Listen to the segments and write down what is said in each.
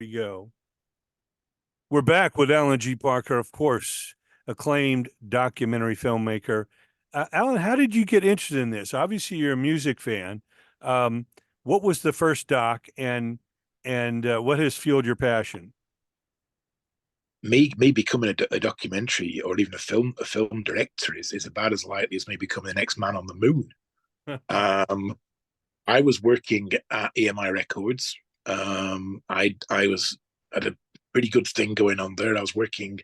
We go. We're back with Alan G. Parker, of course, acclaimed documentary filmmaker. Alan, how did you get interested in this? Obviously, you're a music fan. Um, what was the first doc, and what has fueled your passion? Me becoming a documentary or even a film director is about as likely as me becoming the next man on the moon. Um, I was working at EMI Records. I was at a pretty good thing going on there. I was working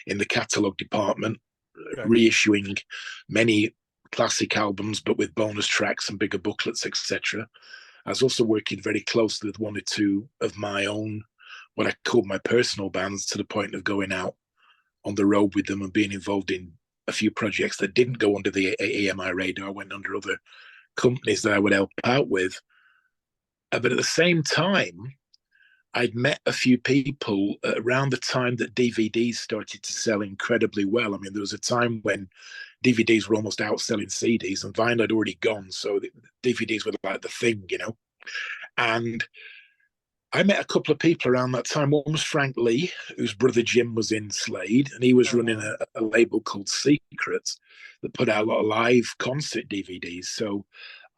in the catalog department, Okay. reissuing many classic albums, but with bonus tracks and bigger booklets, etc. I was also working very closely with one or two of my own, what I call my personal bands, to the point of going out on the road with them and being involved in a few projects that didn't go under the EMI radar, went under other companies that I would help out with. But at the same time, I'd met a few people around the time that DVDs started to sell incredibly well. I mean, there was a time when DVDs were almost outselling CDs, and vinyl had already gone. So the DVDs were like the thing, you know. And I met a couple of people around that time. One was Frank Lee, whose brother Jim was in Slade, and he was running Uh-huh. a label called Secrets that put out a lot of live concert DVDs. So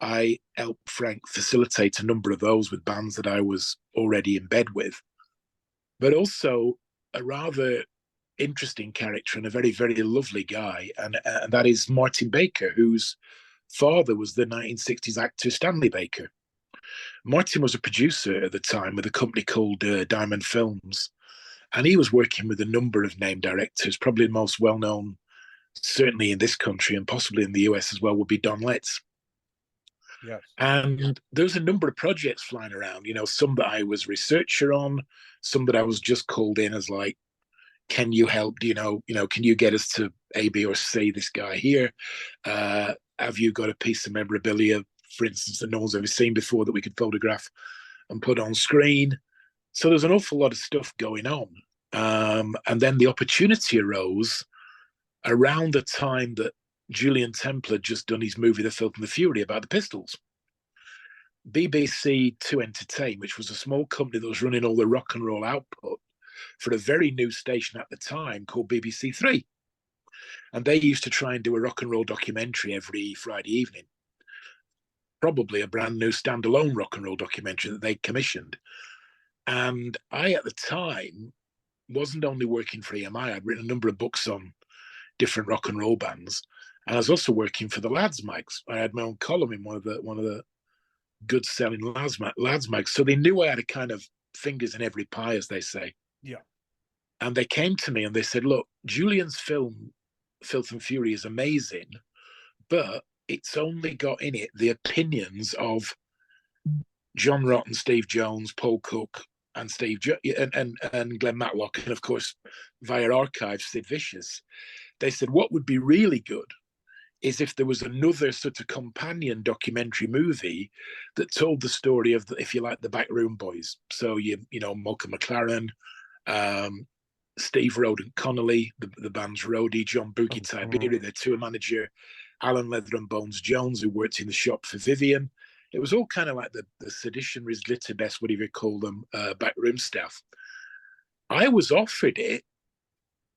I helped Frank facilitate a number of those with bands that I was already in bed with, but also a rather interesting character and a very, very lovely guy. And that is Martin Baker, whose father was the 1960s actor Stanley Baker. Martin was a producer at the time with a company called Diamond Films, and he was working with a number of name directors. Probably the most well known, certainly in this country and possibly in the US as well, would be Don Letts. Yes. And there was a number of projects flying around, you know, some that I was researcher on, some that I was just called in as like, can you help? Do can you get us to A, B, or C, this guy here? Have you got a piece of memorabilia, for instance, that no one's ever seen before that we could photograph and put on screen? So there's an awful lot of stuff going on. And then the opportunity arose around the time that Julian Temple had just done his movie, The Filth and the Fury, about the Pistols. BBC Two Entertain, which was a small company that was running all the rock and roll output for a very new station at the time called BBC Three. And they used to try and do a rock and roll documentary every Friday evening, probably a brand new standalone rock and roll documentary that they commissioned. And I, at the time, wasn't only working for EMI, I'd written a number of books on different rock and roll bands. And I was also working for the Lads Mags. I had my own column in one of the good selling Lads Mags. So they knew I had a kind of fingers in every pie, as they say. Yeah. And they came to me and they said, look, Julian's film, Filth and Fury, is amazing, but it's only got in it the opinions of John Rotten, Steve Jones, Paul Cook, and and Glenn Matlock, and of course, via archives, Sid Vicious. They said what would be really good is if there was another sort of companion documentary movie that told the story of, if you like, the Backroom Boys. So you know Malcolm McLaren, um, Steve Roden Connolly, the band's roadie, John Boogie Uh-huh. Tiberi, their tour manager, Alan Leather and Bones Jones, who worked in the shop for Vivian. It was all kind of like the seditionaries, glitter best, whatever you call them, backroom staff. I was offered it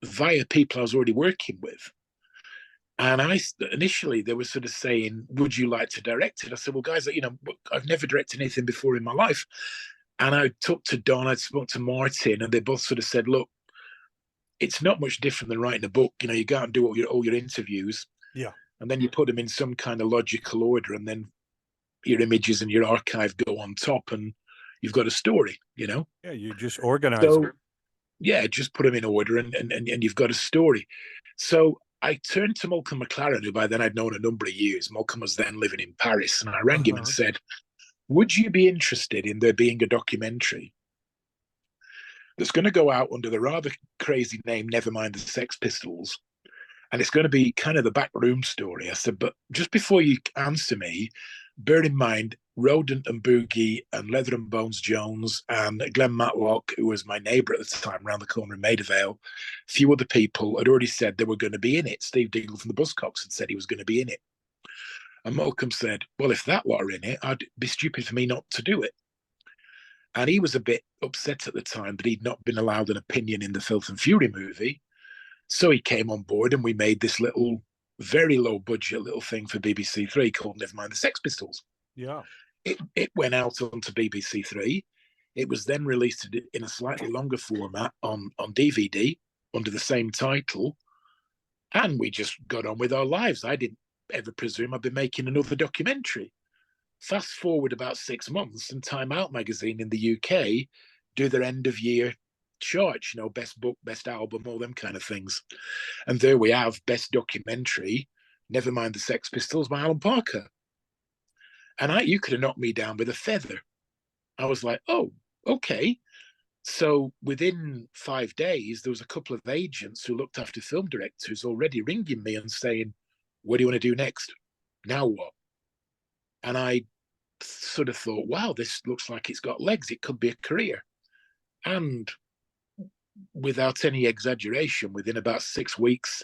via people I was already working with. And I initially they were sort of saying, "Would you like to direct it?" I said, "Well, guys, I've never directed anything before in my life." And I talked to Don, I spoke to Martin, and they both sort of said, "Look, it's not much different than writing a book. You know, you go out and do all your interviews, Yeah. and then you put them in some kind of logical order, and then your images and your archive go on top, and you've got a story. You know, Yeah. You just organize them. so yeah, just put them in order, and you've got a story." So I turned to Malcolm McLaren, who by then I'd known a number of years. Malcolm was then living in Paris, and I rang him and Uh-huh. said, "Would you be interested in there being a documentary that's going to go out under the rather crazy name Nevermind the Sex Pistols, and it's going to be kind of the backroom story?" I said, "But just before you answer me, bear in mind Rodent and Boogie and Leather and Bones Jones and Glenn Matlock, who was my neighbour at the time around the corner in Maida Vale, a few other people had already said they were going to be in it. Steve Dingle from the Buzzcocks had said he was going to be in it." And Malcolm said, "Well, if that lot are in it, I'd be stupid for me not to do it." And he was a bit upset at the time that he'd not been allowed an opinion in the Filth and Fury movie. So he came on board and we made this little, very low budget little thing for BBC Three called Never Mind the Sex Pistols. Yeah. It went out onto BBC Three. It was then released in a slightly longer format on DVD under the same title. And we just got on with our lives. I didn't ever presume I'd be making another documentary. Fast forward about 6 months, and Time Out magazine in the UK do their end of year charts, best book, best album, all them kind of things. And there we have best documentary, Never Mind the Sex Pistols by Alan Parker. And you could have knocked me down with a feather. I was like, oh, okay. So within 5 days, there was a couple of agents who looked after film directors already ringing me and saying, what do you want to do next? Now what? And I sort of thought, wow, this looks like it's got legs. It could be a career. And without any exaggeration, within about 6 weeks,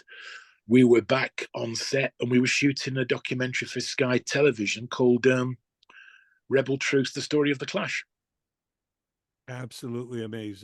we were back on set and we were shooting a documentary for Sky Television called Rebel Truth, The Story of the Clash. Absolutely amazing.